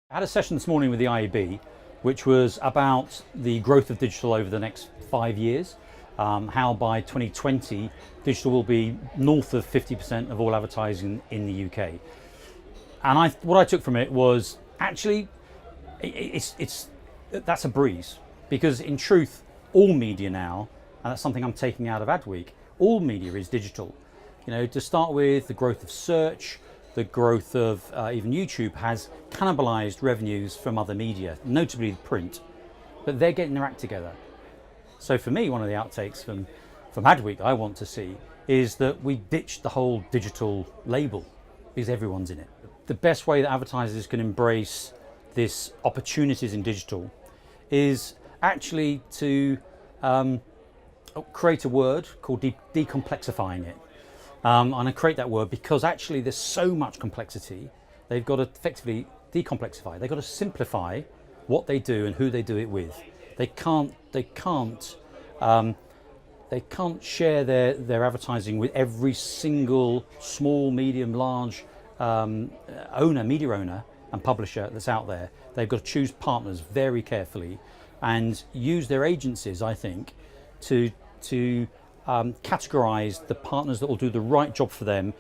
I had a session this morning with the IAB, which was about the growth of digital over the next 5 years, how by 2020 digital will be north of 50% of all advertising in the UK. And what I took from it was actually that's a breeze, because in truth all media now, and that's something I'm taking out of Adweek, all media is digital. You know, to start with, the growth of search, the growth of even YouTube has cannibalized revenues from other media, notably print, but they're getting their act together. So for me, one of the outtakes from Adweek I want to see is that we ditch the whole digital label, because everyone's in it. The best way that advertisers can embrace this opportunities in digital is actually to create a word called decomplexifying it. And I create that word because actually there's so much complexity. They've got to effectively decomplexify. They've got to simplify what they do and who they do it with. They can't share their advertising with every single small, medium, large media owner and publisher that's out there. They've got to choose partners very carefully and use their agencies, I think, to categorize the partners that will do the right job for them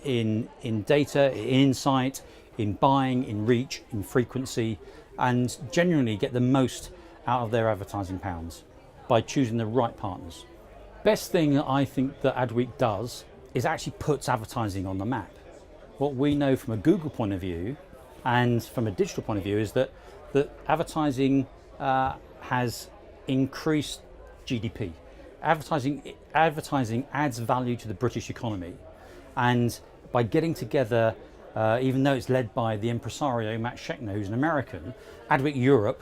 in data, in insight, in buying, in reach, in frequency, and genuinely get the most out of their advertising pounds by choosing the right partners. Best thing that I think that Adweek does is actually puts advertising on the map. What we know from a Google point of view and from a digital point of view is that advertising has increased GDP. Advertising adds value to the British economy, and by getting together, even though it's led by the impresario Matt Schechner, who's an American, Adweek Europe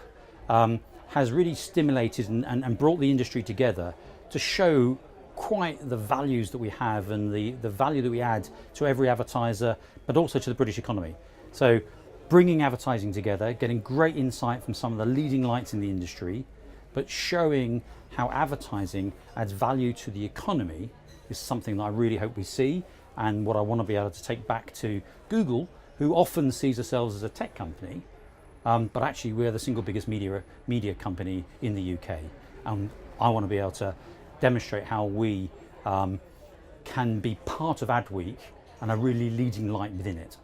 has really stimulated and brought the industry together to show quite the values that we have and the value that we add to every advertiser, but also to the British economy. So bringing advertising together, getting great insight from some of the leading lights in the industry, but showing how advertising adds value to the economy is something that I really hope we see, and what I want to be able to take back to Google, who often sees ourselves as a tech company, but actually we're the single biggest media company in the UK. And I want to be able to demonstrate how we can be part of Adweek and a really leading light within it.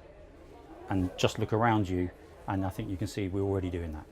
And just look around you, and I think you can see we're already doing that.